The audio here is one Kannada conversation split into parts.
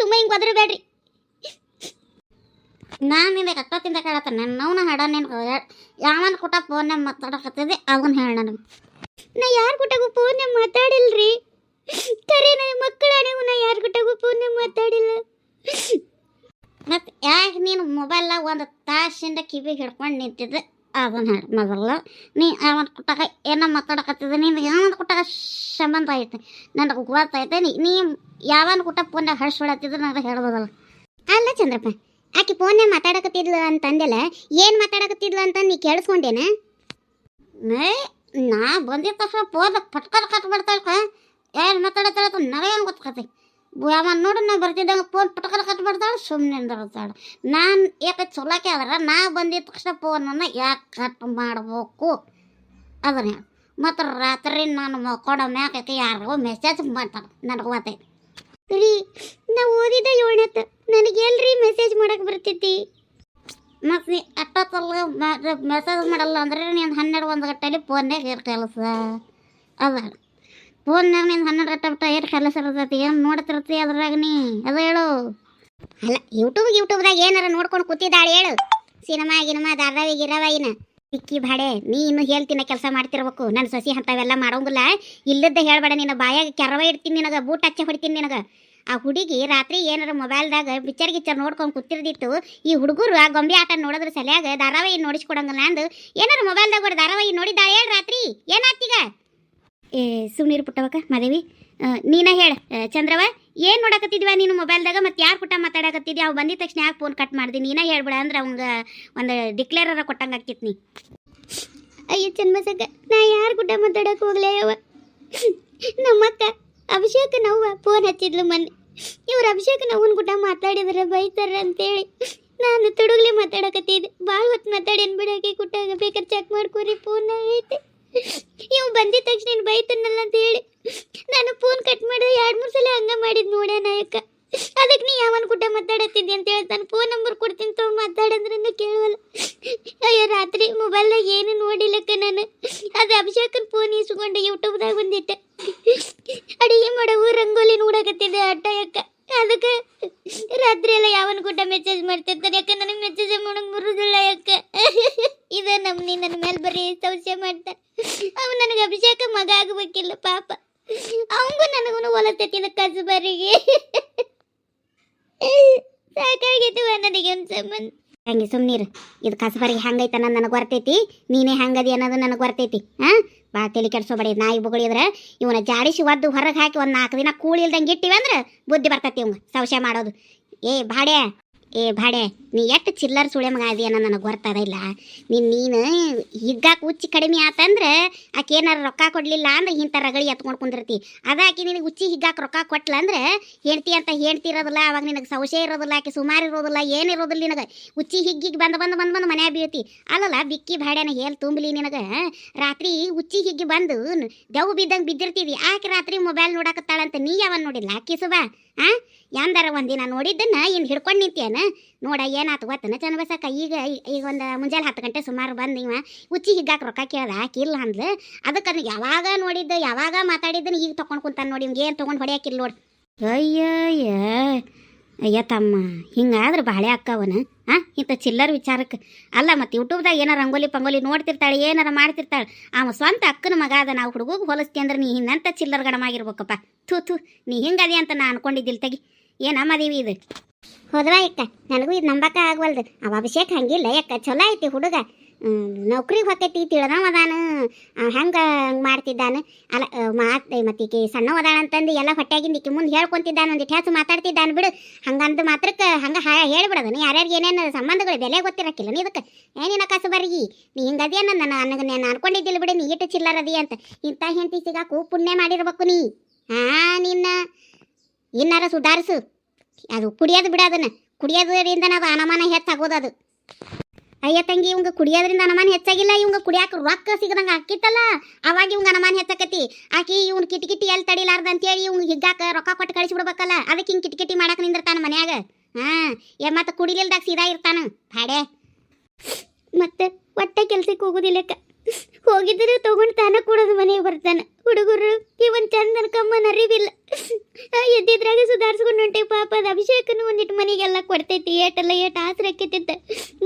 ಸುಮ್ಮ ಹಿಂಗೆ ಒದರಬೇಡ್ರಿ. ನಾನು ನಿಂದ ಕಟ್ಟೋತಿಂದ ಕೇಳತ್ತ ನನ್ನವನ ಹಾಡ ನಿನ್ಗೆ ಯಾವನ್ ಕೊಟ್ಟ ಫೋನ್ಯಾಗ ಮಾತಾಡಕತ್ತಿದೆ ಅವನು ಹೇಳ ನನಗೆ. ನಾ ಯಾರು ಕೊಟ್ಟಾಗೂ ಫೋನ್ಯಾಗ ಮಾತಾಡಿಲ್ರಿ. ಕರೆ ನನ್ನ ಮಕ್ಕಳಾಣಿಗೂ ನಾ ಯಾರು ಕೊಟ್ಟಾಗೂ ಫೋನ್ಯಾಗ ಮಾತಾಡಿಲ್ಲ. ಮತ್ತು ಯಾಕೆ ನೀನು ಮೊಬೈಲ್ನಾಗ ಒಂದು ತಾಸಿಂದ ಕಿವಿಗೆ ಹಿಡ್ಕೊಂಡು ನಿಂತಿದ್ದೆ ಅದನ್ನು ಹೇಳಿ ಮೊದಲ. ನೀ ಅವನ ಕೊಟ್ಟಾಗ ಏನೋ ಮಾತಾಡಕತ್ತಿದ್ದೆ, ನೀನು ಯಾವನ್ ಕೊಟ್ಟಾಗ ಸಂಬಂಧ ಐತೆ ನನಗೆ ಗೊತ್ತೈತೆ. ನೀ ಯಾವನ್ ಕೊಟ್ಟ ಫೋನ್ಯಾಗ ಹರ್ಸ್ಬಿಡತ್ತಿದ್ರೆ ನನಗೆ ಹೇಳ್ಬೋದಲ್ಲ. ಅಲ್ಲ ಚಂದ್ರಪ್ಪ, ಆಕೆ ಫೋನ್ಯಾಗ ಮಾತಾಡಕತ್ತಿದ್ಲು ಅಂತಂದೆಲ್ಲ, ಏನು ಮಾತಾಡಕತ್ತಿದ್ಲು ಅಂತ ನೀ ಕೇಳಿಸ್ಕೊಂಡೇನ? ನಾ ಬಂದಿದ್ದ ತಕ್ಷಣ ಫೋನ್ ಪಟ್ಕಲ್ ಕಟ್ಬಿಡ್ತಾಳೆ. ಏನು ಮಾತಾಡತ್ತಾಳ ನನಗೇನು ಗೊತ್ತಾಗತ್ತೆ. ಯಾವನ್ ನೋಡಿ ನಾ ಬರ್ತಿದ್ದಂಗೆ ಫೋನ್ ಪಟ್ಕಲ್ ಕಟ್ಬಿಡ್ತಾಳೆ, ಸುಮ್ಮನೆ ಬರ್ತಾಳೆ. ನಾನು ಯಾಕೆ ಚೊಲಾಕೆ ಆದ್ರೆ ನಾ ಬಂದಿದ್ದ ತಕ್ಷಣ ಫೋನನ್ನು ಯಾಕೆ ಕಟ್ ಮಾಡ್ಬೇಕು ಅದನ್ನ ಹೇಳಿ. ಮತ್ತು ರಾತ್ರಿ ನಾನು ಮಕ್ಕೊಡೋ ಮ್ಯಾಕೆ ಯಾರಿಗೋ ಮೆಸೇಜ್ ಮಾಡ್ತಾಳೆ, ನನಗೆ ಗೊತ್ತೈತಿ ರೀ. ನಾ ಓದಿದ್ದ 7ನೇತ, ನನಗೆ ಎಲ್ರಿ ಮೆಸೇಜ್ ಮಾಡಕ್ಕೆ ಬರ್ತೈತಿ. ಮತ್ತು ನೀ ಅಷ್ಟೊತ್ತಲ್ಲ ಮೆಸೇಜ್ ಮಾಡಲ್ಲ ಅಂದ್ರೆ ನೀನು 12-1 ಗಂಟೆಲಿ ಫೋನ್ಯಾಗ ಏನು ಕೆಲಸ ಅದ? ಫೋನ್ಯಾಗ ನೀನು 12 ಗಂಟೆ ಬಿಟ್ಟು ಏನು ಕೆಲಸ ಇರ್ತೈತಿ? ಏನು ನೋಡ್ತಿರ್ತಿ ಅದ್ರಾಗ ನೀ ಅದು ಹೇಳು. ಅಲ್ಲ ಯೂಟ್ಯೂಬ್ದಾಗ ಏನಾರ ನೋಡ್ಕೊಂಡು ಕೂತಿದ್ದಾಳೆ ಹೇಳು. ಸಿನಿಮಾ ಧಾರಾವಾಹಿನ ಇಕ್ಕಿ ಬಾಡೆ ನೀ ಇನ್ನೂ ಹೇಳ್ತಿನ ಕೆಲಸ ಮಾಡ್ತಿರ್ಬೇಕು. ನನ್ನ ಸೊಸಿ ಅಂಥವೆಲ್ಲ ಮಾಡೋಂಗಿಲ್ಲ. ಇಲ್ಲದ್ದ ಹೇಳ್ಬೇಡ, ನಿನ್ನ ಬಾಯಾಗ ಕೆರವ ಇಡ್ತೀನಿ, ನಿನಗೆ ಬೂಟ್ ಹಚ್ಚ ಹೊಡಿತೀನಿ ನಿನಗೆ. ಆ ಹುಡುಗಿ ರಾತ್ರಿ ಏನಾರ ಮೊಬೈಲ್ದಾಗ ಪಿಕ್ಚರ್ ನೋಡ್ಕೊಂಡು ಕೂತಿರ್ದಿತ್ತು. ಈ ಹುಡುಗರು ಆ ಗೊಂಬೆ ಆಟ ನೋಡೋದ್ರ ಸಲಿಯಾಗ ಧಾರಾವಾಹಿ ನೋಡಿಸ್ಕೊಡಂಗಿಲ್ಲ ಅಂದು ಏನಾರ ಮೊಬೈಲ್ದಾಗ ಒಂದು ಧಾರಾವಾಹಿ ನೋಡಿದ್ದಾಳೆ ಹೇಳಿ ರಾತ್ರಿ. ಏನಾಗ್ತೀಗ? ಸುಮ್ಮನಿರು ಪುಟ್ಟವಕ್ಕ ಮಾದೇವಿ, ನೀನ ಹೇಳ ಚಂದ್ರವ, ಏನು ನೋಡಕತ್ತಿದ್ವ ನೀನು ಮೊಬೈಲ್ದಾಗ? ಮತ್ತು ಯಾರು ಪುಟ್ಟ ಮಾತಾಡಕತ್ತಿದ್ವಿ? ಅವು ಬಂದಿದ ತಕ್ಷಣ ಯಾಕೆ ಫೋನ್ ಕಟ್ ಮಾಡ್ದಿ? ನೀನ ಹೇಳ್ಬಿಡ ಅಂದ್ರೆ ಅವಂಗೆ ಒಂದು ಡಿಕ್ಲೇರರ ಕೊಟ್ಟಂಗೆ ಆಗ್ತಿತ್ತು ನೀ. ಅಯ್ಯೋ ಚನ್ಮಸಕ್ಕ, ನಾ ಯಾರು ಪುಟ್ಟ ಮಾತಾಡಕ್ಕೆ ಹೋಗ್ಲೇ ಯವ. ನಮ್ಮಕ್ಕ ಅಭಿಷೇಕ ನೋವ ಫೋನ್ ಹಚ್ಚಿದ್ಲು ಮೊನ್ನೆ. ಇವ್ರು ಅಭಿಷೇಕ ನೋವನ್ ಗುಡ್ಡ ಮಾತಾಡಿದ್ರೆ ಬೈತಾರ ಅಂತೇಳಿ ನಾನು ತುಡುಗ್ಲಿ ಮಾತಾಡಕತ್ತಿದ್ದೆ. ಭಾಳ ಹೊತ್ತು ಮಾತಾಡೇನು ಬಿಡಾಕಿ ಕುಟ್ಟಾಗ ಬೇಕಾದ್ರೆ ಚೆಕ್ ಮಾಡ್ಕೊರಿ ಫೋನ್ ಐತೆ. ಇವ್ ಬಂದಿದ ತಕ್ಷಣ ನೀನು ಬೈತನಲ್ಲ ಅಂತ ಹೇಳಿ ನಾನು ಫೋನ್ ಕಟ್ ಮಾಡಿದೆ. 2-3 ಸಲ ಹಂಗೆ ಮಾಡಿದ್ ನೋಡ್ಯ ನಾಯಕ. ಅದಕ್ಕೆ ನೀ ಯಾವನ್ ಗುಡ್ಡ ಮಾತಾಡತ್ತಿದ್ದೆ ಅಂತ ಹೇಳ್ತಾನೆ. ಫೋನ್ ನಂಬರ್ ಕೊಡ್ತೀನಿ ತಗೋ ಮಾತಾಡಂದ್ರೂ ಕೇಳವಲ್ಲ. ಅಯ್ಯೋ ರಾತ್ರಿ ಮೊಬೈಲ್ದಾಗ ಏನು ನೋಡಿಲ್ಲಕ್ಕ ನಾನು. ಅದು ಅಭಿಷೇಕನ ಫೋನ್ ಇಸ್ಕೊಂಡು ಯೂಟ್ಯೂಬ್ದಾಗ ಬಂದಿಟ್ಟೆ. ಅಡಿಗೆ ಮಾಡವು ರಂಗೋಲಿ ನೋಡಕತ್ತಿದ್ದೆ ಅಟ್ಟಯಕ್ಕ. ಅದಕ್ಕೆ ರಾತ್ರಿ ಎಲ್ಲ ಯಾವನ್ ಗುಡ್ಡ ಮೆಸೇಜ್ ಮಾಡ್ತಿರ್ತಾರೆ. ಯಾಕೆ ನನಗೆ ಮೆಸೇಜ್ ಮಾಡಕ್ ಬರುದಿಲ್ಲ ಯಾಕ? ಇದ ನಮ್ನಿ ನನ್ನ ಮೇಲೆ ಬರೀ ಸಂಶಯ ಮಾಡ್ತಾನೆ. ಅವ್ ನನಗೆ ಅಭಿಷೇಕ ಮಗ ಆಗಬೇಕಿಲ್ಲ ಪಾಪ. ಅವಂಗೂ ನನಗೂ ಹೊಲತೈತಿ ಕಸಬರಿಗೆ. ಸಾಕಾಗೈತಿ ನನಗೆ ಒಂದು ಸಂಬಂಧ. ಹಂಗೆ ಸುಮ್ಮನಿರು. ಇದು ಕಸಬರಿಗೆ ಹಂಗೈತೆ ಅನ್ನೋದು ನನಗೆ ಬರ್ತೈತಿ. ನೀನೇ ಹಂಗದಿ ಅನ್ನೋದು ನನಗೆ ಬರ್ತೈತಿ. ಹಾಂ, ಭಾಳ ತಲೆ ಕೆಡ್ಸೋಬೇಡಿ. ನಾಯಿ ಬುಗಳಿದ್ರೆ ಇವನ ಜಾಡಿಸಿ ಒದ್ದು ಹೊರಗೆ ಹಾಕಿ ಒಂದು 4 ದಿನ ಕೂಳಿ ಇಲ್ದಂಗೆ ಇಟ್ಟಿವಿ ಅಂದ್ರೆ ಬುದ್ಧಿ ಬರ್ತೈತಿ ಇವಂಗೆ ಸಂಶಯ ಮಾಡೋದು. ಏ ಭಾಡೆ ನೀ ಎಷ್ಟು ಚಿಲ್ಲರ್ ಸುಳೆ ಮಗ ಅದಿ ಅನ್ನೋ ನನಗೆ ಗೊತ್ತದ ಇಲ್ಲ. ನೀನು ಹಿಗ್ಗಾಕೆ ಹುಚ್ಚಿ ಕಡಿಮೆ ಆತಂದ್ರೆ ಆಕೆ ಏನಾರು ರೊಕ್ಕ ಕೊಡಲಿಲ್ಲ ಅಂದ್ರೆ ಇಂಥ ರಗಳಿ ಎತ್ಕೊಂಡು ಕುಂದಿರ್ತಿ. ಅದಾಕಿ ನಿನಗೆ ಹುಚ್ಚಿ ಹಿಗ್ಗಾಕೆ ರೊಕ್ಕ ಕೊಟ್ಲ ಅಂದ್ರೆ ಹೆಂಡ್ತಿ ಅಂತ ಹೆಂಡ್ತಿ ಇರೋದಿಲ್ಲ. ಅವಾಗ ನಿನಗೆ ಸಂಶಯ ಇರೋದಿಲ್ಲ, ಆಕೆ ಸುಮಾರು ಇರೋದಿಲ್ಲ, ಏನಿರೋದಿಲ್ಲ. ನಿನಗೆ ಹುಚ್ಚಿ ಹಿಗ್ಗಿಗೆ ಬಂದು ಮನೆ ಬೀಳ್ತಿ. ಅಲ್ಲಲ್ಲ ಬಿಕ್ಕಿ ಭಾಡ್ಯಾನ ಹೇಳಿ ತುಂಬಲಿ ನಿನಗೆ. ರಾತ್ರಿ ಹುಚ್ಚಿ ಹಿಗ್ಗಿ ಬಂದು ದೆವ್ ಬಿದ್ದಂಗೆ ಬಿದ್ದಿರ್ತೀವಿ. ಆಕೆ ರಾತ್ರಿ ಮೊಬೈಲ್ ನೋಡಕತ್ತಾಳಂತ ನೀ ಯಾವನ್ ನೋಡಿಲ್ಲ? ಆಕಿ ಸುಬ ಯಾಂದಾರ ಒಂದಿನ ನೋಡಿದ್ದನ್ನ ಇನ್ನು ಹಿಡ್ಕೊಂಡು ನಿಂತೇನ ನೋಡ. ಏನಾಯ್ತು ಗೊತ್ತನ ಚನ್ನಬಸಕ್ಕ? ಈಗ ಒಂದು ಮುಂಜಾನೆ 10 ಗಂಟೆ ಸುಮಾರು ಬಂದು ಇವ ಹುಚ್ಚಿ ಹಿಗ್ಗಾಕ ರೊಕ್ಕ ಕೇಳ್ದ. ಆಕಿಲ್ಲ ಅಂದ್ಲು. ಅದಕ್ಕೆ ಯಾವಾಗ ನೋಡಿದ್ದು ಯಾವಾಗ ಮಾತಾಡಿದ್ದನ್ನು ಈಗ ತೊಗೊಂಡು ಕುಂತಾನೆ ನೋಡಿ. ಇವ್ಗೆ ಏನು ತೊಗೊಂಡು ಹೊಡೆಯಾಕಿಲ್ಲ ನೋಡಿ. ಅಯ್ಯ ತಮ್ಮ, ಹಿಂಗಾದ್ರೆ ಬಾಳೆ ಅಕ್ಕವನ ಇಂಥ ಚಿಲ್ಲರ್ ವಿಚಾರಕ್ಕೆ ಅಲ್ಲ. ಮತ್ತು ಯೂಟ್ಯೂಬ್ದಾಗ ಏನಾರ ರಂಗೋಲಿ ಪಂಗೋಲಿ ನೋಡ್ತಿರ್ತಾಳೆ, ಏನಾರ ಮಾಡ್ತಿರ್ತಾಳೆ. ಅವ ಸ್ವಂತ ಅಕ್ಕನ ಮಗ ಅದ. ನಾವು ಹುಡುಗಗೆ ಹೋಲಿಸ್ತಿ ಅಂದ್ರೆ ನೀ ಹಿಂದಂತ ಚಿಲ್ಲರ್ ಗಡಮಾಗಿರ್ಬೇಕಪ್ಪ. ಥೂ ನೀ ಹಿಂಗದಿ ಅಂತ ನಾ ಅನ್ಕೊಂಡಿದ್ದಿಲ್ಲ. ತೆಗಿ ಏನಮ್ಮದೀವಿ ಇದು ಹೋದ್ವಾ ಯಕ್ಕ? ನನಗೂ ಇದು ನಂಬಕ್ಕ ಆಗ್ವಲ್ದು. ಅವ ಅಭಿಷೇಕ್ ಹಂಗಿಲ್ಲ ಯಕ್ಕ, ಚಲೋ ಐತಿ ಹುಡುಗ. ನೌಕರಿಗೆ ಹೊತ್ತೈತಿ, ತಿಳಿದವ ಅದಾನ. ಹಂಗೆ ಮಾಡ್ತಿದ್ದಾನೆ ಅಲ್ಲ. ಮತ್ತೀಕೆ ಸಣ್ಣ ಅದಾಳ ಅಂತಂದು ಎಲ್ಲ ಹೊಟ್ಟೆಗಿಂದ ಈಕೆ ಮುಂದೆ ಹೇಳ್ಕೊಂತಿದ್ದಾನೆ. ಒಂದಿಟ್ಟು ಹೆಚ್ಚು ಮಾತಾಡ್ತಿದ್ದಾನೆ ಬಿಡು. ಹಂಗಂದು ಮಾತ್ರಕ್ಕೆ ಹಂಗೆ ಹೇಳ್ಬಿಡೋದು. ಯಾರ್ಯಾರಿಗೆ ಏನೇನು ಸಂಬಂಧಗಳು ಬೆಲೆ ಗೊತ್ತಿರಕ್ಕಿಲ್ಲ ನೀ. ಇದಕ್ಕೆ ಏನೇನ ಕಸ ಬರೀ ನೀ ಹಿಂಗದಿ ಅನ್ನೋ ನಾನು ಅನ್ಕೊಂಡಿದ್ದಿಲ್ಲ ಬಿಡು. ನೀ ಇಟ್ಟು ಚಿಲ್ಲರದಿ ಅಂತ. ಇಂಥ ಹೆಂಡತಿ ಸಿಗಾಕು ಪುಣ್ಯ ಮಾಡಿರ್ಬೇಕು ನೀ. ನಿನ್ನ ಇನ್ನಾರ ಸುಧಾರಿಸು. ಅದು ಕುಡಿಯೋದು ಬಿಡೋದನ್ನ. ಕುಡಿಯೋದ್ರಿಂದ ಅದು ಅನುಮಾನ ಹೆಚ್ಚಾಗೋದು. ಅದು ಅಯ್ಯ ತಂಗಿ, ಇವಂಗ ಕುಡಿಯೋದ್ರಿಂದ ಅನುಮಾನ ಹೆಚ್ಚಾಗಿಲ್ಲ. ಇವಂಗ ಕುಡಿಯಾಕ ರೊಕ್ಕ ಸಿಗದಂಗೆ ಆಕಿತ್ತಲ್ಲ, ಅವಾಗ ಇವಂಗ ಅನುಮಾನ ಹೆಚ್ಚಾಕತಿ. ಆಕಿ ಇವ್ನು ಕಿಟಿ ಎಲ್ಲಿ ತಡಿಲಾರ್ದ ಅಂತೇಳಿ ಇವ್ಗೆ ಹಿಗ್ಗಾಕ ರೊಕ್ಕ ಕೊಟ್ಟು ಕಳಿಸ್ಬಿಡ್ಬೇಕಲ್ಲ. ಅದಕ್ಕೆ ಹಿಂಗೆ ಕಿಟಿ ಮಾಡಕ್ಕೆ ನಿಂದಿರ್ತಾನ ಮನ್ಯಾಗ. ಮತ್ತು ಕುಡಿಲಿಲ್ದಾಗ ಸೀದಾ ಇರ್ತಾನ ಭಾಡೆ. ಮತ್ತೆ ಒಟ್ಟೆ ಕೆಲ್ಸಕ್ಕೆ ಹೋಗೋದಿಲ್ಲಕ್ಕ. ಹೋಗಿದ್ರೆ ತಗೊಂಡು ತಾನ ಕೊಡೋದು ಮನೆಗೆ ಬರ್ತಾನೆ. ಹುಡುಗರು ಇವನ್ ಚಂದ ಅನ್ಕಮ್ಮನ ಅರಿವಿಲ್ಲ. ಎದ್ದಿದ್ರಾಗ ಸುಧಾರಿಸ್ಕೊಂಡು ಹೊಂಟೆ ಪಾಪ. ಅದು ಅಭಿಷೇಕನು ಒಂದಿಟ್ಟು ಮನೆಗೆಲ್ಲ ಕೊಡ್ತೈತಿ. ಏಟೆಲ್ಲ ಏಟ್ ಆಸರೆ ಆಕೈತಿತ್ತ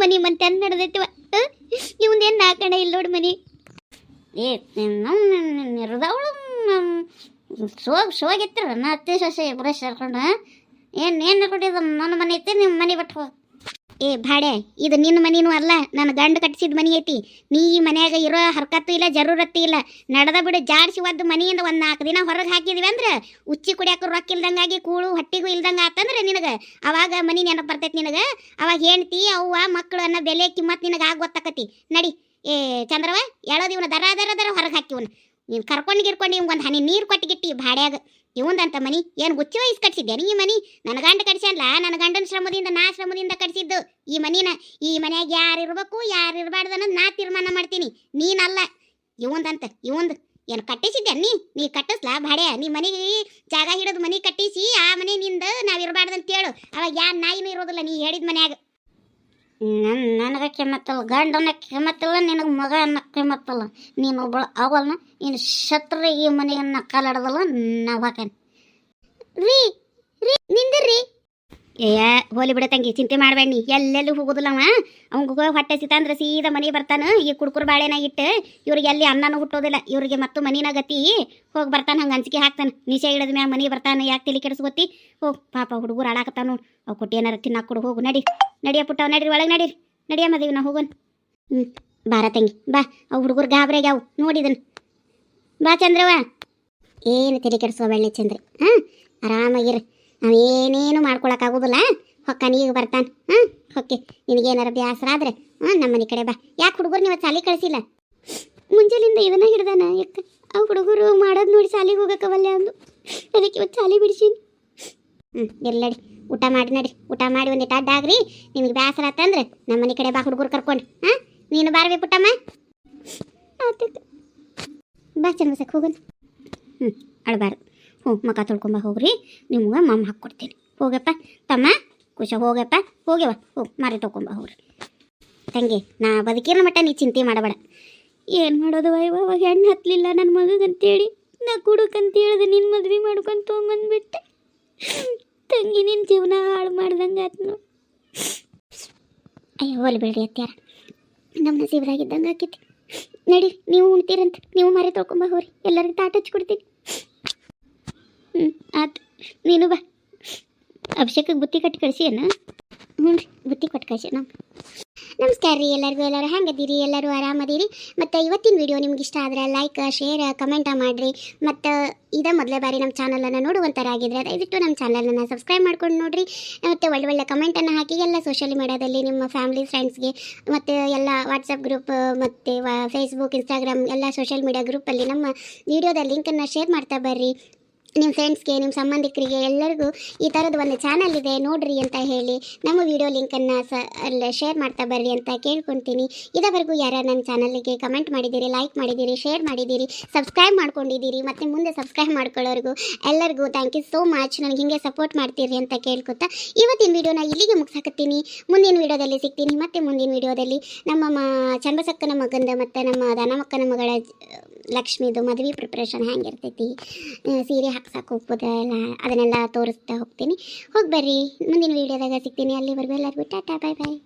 ಮನಿ ಮಂತೆ ಅಂದ್ ನಡೆದೈತಿವ. ಇವಂದೇನು ನಾಕಣ ಇಲ್ಲ ನೋಡಿ ಮನಿ. ನಿರ್ದವಳು ಸೋಗಿತ್ರ ನಾ ಅತ್ತೆ ಸೊಸೆ ಇಬ್ಬರೇ ಸೇರ್ಕೊಂಡು ಏನು ಕೊಟ್ಟಿದ್ದು ನನ್ನ ಮನೆ ಐತಿ, ನಿಮ್ಮ ಮನೆ ಬಿಟ್ಟು ಹೋಗಿ. ಭಾಡೆ, ಇದು ನಿನ್ನ ಮನಿನೂ ಅಲ್ಲ, ನನ್ನ ಗಂಡು ಕಟ್ಟಿಸಿದ ಮನಿ ಐತಿ. ನೀ ಈ ಮನ್ಯಾಗ ಇರೋ ಹರ್ಕತ್ತು ಇಲ್ಲ, ಜರೂರತ್ತು ಇಲ್ಲ. ನಡೆದ ಬಿಡು ಜಾಡಿಸಿ ಒದ್ದು ಮನೆಯಿಂದ ಒಂದು 4 ದಿನ ಹೊರಗೆ ಹಾಕಿದ್ವಿ ಅಂದ್ರೆ ಉಚ್ಚಿ ಕುಡಿಯಾಕ ರೊಕ್ಕ ಇಲ್ದಂಗಾಗಿ ಕೂಳು ಹೊಟ್ಟಿಗೂ ಇಲ್ದಂಗೆ ಆತಂದ್ರೆ ನಿನಗೆ ಅವಾಗ ಮನಿ ನೆನಪು ಬರ್ತೈತಿ ನಿನಗೆ. ಅವಾಗ ಹೆಣ್ತಿ ಅವ್ವ ಮಕ್ಕಳು ಅನ್ನೋ ಬೆಲೆ ಕಿಮ್ಮತ್ತು ನಿನಗೆ ಆಗ ಗೊತ್ತಾಕತಿ. ನಡಿ ಚಂದ್ರವ, ಹೇಳೋದು ಇವನು ದರ ಹೊರಗೆ ಹಾಕಿವನು. ನೀನು ಗಿರ್ಕೊಂಡು ಇವ್ ಒಂದು ಹನಿ ನೀರು ಕೊಟ್ಟಿಗಿಟ್ಟಿ ಭಾಡ್ಯಾಗ. ಇವಂದಂತ ಮನಿ ಏನು ಗುಚ್ಚಿ ವಯಸ್ಸು ಕಟ್ಸಿದ್ದೆ ನೀ ಮನಿ? ನನ್ನ ಗಂಡ ಕಟ್ಸಲ್ಲ, ನನ್ನ ಗಂಡನ ಶ್ರಮದಿಂದ ನಾ ಶ್ರಮದಿಂದ ಕಟ್ಸಿದ್ದು ಈ ಮನಿನ. ಈ ಮನ್ಯಾಗ ಯಾರು ಇರ್ಬೇಕು ಯಾರು ಇರಬಾರ್ದು ಅನ್ನೋದು ನಾ ತೀರ್ಮಾನ ಮಾಡ್ತೀನಿ, ನೀನಲ್ಲ. ಇವಂದಂತ ಇವಂದು ಏನು ಕಟ್ಟಿಸಿದ್ದೆ ನೀ ಕಟ್ಟಿಸ್ಲಾ ಭಾಡ್ಯ? ನೀ ಮನೆಗೆ ಜಾಗ ಹಿಡಿದು ಮನೆ ಕಟ್ಟಿಸಿ ಆ ಮನೆ ನಿಂದ ನಾವು ಇರಬಾರ್ದಂತ ಹೇಳು. ಅವಾಗ ಯಾರು ನಾಯಿನೂ ಇರೋದಿಲ್ಲ ನೀ ಹೇಳಿದ ಮನ್ಯಾಗ. ನನಗೆ ಕೆಮ್ಮತ್ತಲ್ಲ, ಗಂಡನ ಕೆಮ್ಮತ್ತಲ್ಲ, ನಿನಗೆ ಮಗ ಅನ್ನ ಕೆಮ್ಮತ್ತಲ್ಲ. ನೀನು ಒಬ್ಬಳ ಅವಲ್ನ ನೀನು ಶತ್ರು ಈ ಮನೆಯನ್ನ ಕಾಲಾಡೋದಲ್ಲ. ನಾವು ಹಾಕೇನೆ ರೀ ನಿಂದಿರ್ರಿ. ಹೋಲಿ ಬಿಡ ತಂಗಿ, ಚಿಂತೆ ಮಾಡಬೇಡ. ನೀ ಎಲ್ಲೆಲ್ಲೂ ಹೋಗೋದಿಲ್ಲ ಅವ. ಅವ್ಗೆ ಹೊಟ್ಟೆ ಸಿತಂದ್ರೆ ಸೀದಾ ಮನೆಗೆ ಬರ್ತಾನೆ. ಈ ಕುಡ್ಕುರು ಬಾಳೆನ ಇಟ್ಟು ಇವ್ರಿಗೆ ಎಲ್ಲಿ ಅನ್ನನೂ ಹುಟ್ಟೋದಿಲ್ಲ. ಇವ್ರಿಗೆ ಮತ್ತು ಮನಿನ ಗತಿ ಹೋಗಿ ಬರ್ತಾನೆ. ಹಂಗೆ ಅಂಜಿಕೆ ಹಾಕ್ತಾನೆ. ನಿಶೆ ಹಿಡಿದ ಮ್ಯಾಗ ಮನೆಗೆ ಬರ್ತಾನೆ. ಯಾಕೆ ತಲೆ ಕೆಡಿಸ್ಕೊತಿ? ಹೋಗಿ ಪಾಪ ಹುಡುಗರು ಆಡಾಕತ್ತಾನು. ಅವು ಕೊಟ್ಟು ಏನಾರು ತಿನ್ನಾಕ ಕೊಡು. ಹೋಗು ನಡಿಯ ಪುಟ್ಟ, ನಡೀರಿ ಒಳಗೆ ನಡಿಯ ಮದುವೆ ನಾ ಹೋಗೋಣ. ಬಾರ ತಂಗಿ ಬಾ. ಅವು ಹುಡುಗರು ಗಾಬರಿಯಾಗ್ಯಾವು ನೋಡಿದನು. ಬಾ ಚಂದ್ರವ. ಏನು ತಲೆ ಕೆಡಿಸ್ಕೋಬೇಡ ಚಂದ್ರ. ಆರಾಮಾಗಿರು. ನಾವೇನೇನು ಮಾಡ್ಕೊಳಕ್ಕಾಗೋದಿಲ್ಲ. ಹೊಕ್ಕ ಈಗ ಬರ್ತಾನೆ. ಹೊಕ್ಕೆ ನಿನಗೇನಾರ ಬ್ಯಾಸರ ಆದ್ರೆ ನಮ್ಮ ಮನೆ ಕಡೆ ಬಾ. ಯಾಕೆ ಹುಡುಗರು ನೀವು ಸಾಲಿ ಕಳಿಸಿಲ್ಲ? ಮುಂಜಾನಿಂದ ಇದನ್ನ ಹಿಡ್ದಾನ. ಯಾಕೆ ಆ ಹುಡುಗರು ಮಾಡೋದು ನೋಡಿ ಸಾಲಿಗೆ ಹೋಗಕ್ಕವಲ್ಲ ಅಂದು ಅದಕ್ಕೆ ಇವತ್ತು ಸಾಲಿ ಬಿಡಿಸೀನಿ. ಇರ್ಲಡಿ, ಊಟ ಮಾಡಿ ಒಂದಿಟ್ಟು ಅಡ್ಡಾಗ್ರಿ. ನಿಮಗೆ ಬ್ಯಾಸರ ಆತಂದ್ರೆ ನಮ್ಮ ಮನೆ ಕಡೆ ಬಾ ಹುಡುಗರು ಕರ್ಕೊಂಡು. ನೀನು ಬಾರ್ವಿ ಪುಟ್ಟಮ್ಮ. ಆತೈತೆ ಬಾ ಚಂದ್ರಸಕ್ಕೆ ಹೋಗೋಣ. ಅಳಬಾರ್ದು. ಮಕ್ಕ ತೊಳ್ಕೊಂಬ ಹೋಗ್ರಿ. ನಿಮ್ಗೆ ಮಮ್ಮ ಹಾಕ್ಕೊಡ್ತೀನಿ. ಹೋಗಪ್ಪ ತಮ್ಮ ಖುಷ, ಹೋಗಪ್ಪ ಹೋಗ್ಯವ. ಹೋಗಿ ಮಾರಿ ತೊಗೊಂಬ ಹೋಗ್ರಿ. ತಂಗಿ, ನಾ ಬದುಕಿರೋ ಮಟ್ಟ ನೀ ಚಿಂತೆ ಮಾಡಬೇಡ. ಏನು ಮಾಡೋದು ಅವಾಗ ಹೆಣ್ಣು ಹತ್ತಲಿಲ್ಲ ನನ್ನ ಮಗಗಂತೇಳಿ ನಾ ಕುಡುಕಂತ ಹೇಳಿದೆ. ನಿನ್ನ ಮದ್ವೆ ಮಾಡ್ಕೊಂಡು ತೊಗೊಂಬಂದ್ಬಿಟ್ಟೆ. ತಂಗಿ ನಿನ್ನ ಜೀವನ ಹಾಳು ಮಾಡ್ದಂಗೆ ಆತ್ನು. ಅಯ್ಯೋ ಹೋಲಿ ಬಿಡ್ರಿ ಅತ್ಯಾರ, ನಮ್ಮ ನಸೀಬರಾಗಿದ್ದಂಗೆ ಆಕೈತಿ. ನಡಿ, ನೀವು ಉಣ್ತೀರಂತ ನೀವು ಮಾರಿ ತೊಳ್ಕೊಂಬ ಹೋಗ್ರಿ. ಎಲ್ಲರಿಗೂ ತಾಟ ಹಚ್ಕೊಡ್ತೀನಿ. ಆಯ್ತು, ನೀನು ಬಾ. ಅಭಿಷೇಕಕ್ಕೆ ಬುತ್ತಿ ಕಟ್ಟಿ ಕಳಿಸಿ ಅಣ್ಣ. ಹ್ಞೂ ರೀ, ಬುತ್ತಿ ಕೊಟ್ಟು ಕಳಿಸಿ. ನಮಸ್ಕಾರ ರೀ ಎಲ್ಲರೂ ಹೆಂಗದೀರಿ? ಎಲ್ಲರೂ ಆರಾಮದೀರಿ? ಮತ್ತು ಇವತ್ತಿನ ವಿಡಿಯೋ ನಿಮ್ಗೆ ಇಷ್ಟ ಆದರೆ ಲೈಕ್ ಶೇರ್ ಕಮೆಂಟ ಮಾಡಿರಿ. ಮತ್ತು ಇದೇ ಮೊದಲೇ ಬಾರಿ ನಮ್ಮ ಚಾನಲನ್ನು ನೋಡುವಂಥರಾಗಿದ್ದರೆ ದಯವಿಟ್ಟು ನಮ್ಮ ಚಾನಲನ್ನು ಸಬ್ಸ್ಕ್ರೈಬ್ ಮಾಡ್ಕೊಂಡು ನೋಡಿರಿ. ಮತ್ತು ಒಳ್ಳೆ ಕಮೆಂಟನ್ನು ಹಾಕಿ ಎಲ್ಲ ಸೋಷಿಯಲ್ ಮೀಡಿಯಾದಲ್ಲಿ ನಿಮ್ಮ ಫ್ಯಾಮಿಲಿ ಫ್ರೆಂಡ್ಸ್ಗೆ ಮತ್ತು ಎಲ್ಲ ವಾಟ್ಸಪ್ ಗ್ರೂಪ್ ಮತ್ತು ಫೇಸ್ಬುಕ್ ಇನ್ಸ್ಟಾಗ್ರಾಮ್ ಎಲ್ಲ ಸೋಷಿಯಲ್ ಮೀಡಿಯಾ ಗ್ರೂಪಲ್ಲಿ ನಮ್ಮ ವಿಡಿಯೋದ ಲಿಂಕನ್ನು ಶೇರ್ ಮಾಡ್ತಾ ಬರ್ರಿ. ನಿಮ್ಮ ಫ್ರೆಂಡ್ಸ್ಗೆ, ನಿಮ್ಮ ಸಂಬಂಧಿಕರಿಗೆ ಎಲ್ಲರಿಗೂ ಈ ಥರದ್ದು ಒಂದು ಚಾನಲ್ ಇದೆ ನೋಡ್ರಿ ಅಂತ ಹೇಳಿ ನಮ್ಮ ವಿಡಿಯೋ ಲಿಂಕನ್ನು ಅಲ್ಲ ಶೇರ್ ಮಾಡ್ತಾ ಬರ್ರಿ ಅಂತ ಕೇಳ್ಕೊತೀನಿ. ಇದುವರೆಗೂ ಯಾರು ನನ್ನ ಚಾನಲ್ಗೆ ಕಮೆಂಟ್ ಮಾಡಿದ್ದೀರಿ, ಲೈಕ್ ಮಾಡಿದ್ದೀರಿ, ಶೇರ್ ಮಾಡಿದ್ದೀರಿ, ಸಬ್ಸ್ಕ್ರೈಬ್ ಮಾಡ್ಕೊಂಡಿದ್ದೀರಿ ಮತ್ತು ಮುಂದೆ ಸಬ್ಸ್ಕ್ರೈಬ್ ಮಾಡ್ಕೊಳ್ಳೋರಿಗೂ ಎಲ್ಲರಿಗೂ ಥ್ಯಾಂಕ್ ಯು ಸೋ ಮಚ್. ನನಗೆ ಹಿಂಗೆ ಸಪೋರ್ಟ್ ಮಾಡ್ತೀರಿ ಅಂತ ಕೇಳ್ಕೊತಾ ಇವತ್ತಿನ ವಿಡಿಯೋನ ಇಲ್ಲಿಗೆ ಮುಗಿಸಾಕತ್ತೀನಿ. ಮುಂದಿನ ವಿಡಿಯೋದಲ್ಲಿ ಸಿಗ್ತೀನಿ. ಮತ್ತು ಮುಂದಿನ ವಿಡಿಯೋದಲ್ಲಿ ನಮ್ಮ ಚಂದ್ರಸಕ್ಕನ ಮಗಂದ ಮತ್ತು ನಮ್ಮ ದನಮಕ್ಕನ ಮಗಳ ಲಕ್ಷ್ಮಿದು ಮದುವೆ ಪ್ರಿಪ್ರೇಷನ್ ಹೆಂಗಿರ್ತೈತಿ, ಸೀರೆ ಹಾಕ್ಸಕ್ಕೆ ಹೋಗ್ಬೋದಲ್ಲ, ಅದನ್ನೆಲ್ಲ ತೋರಿಸ್ತಾ ಹೋಗ್ತೀನಿ. ಹೋಗಿ ಬರ್ರಿ. ಮುಂದಿನ ವೀಡಿಯೋದಾಗ ಸಿಗ್ತೀನಿ. ಅಲ್ಲಿವರೆಗೂ ಎಲ್ಲರಿಗೂ ಟಾಟಾ, ಬಾಯ್ ಬಾಯ್.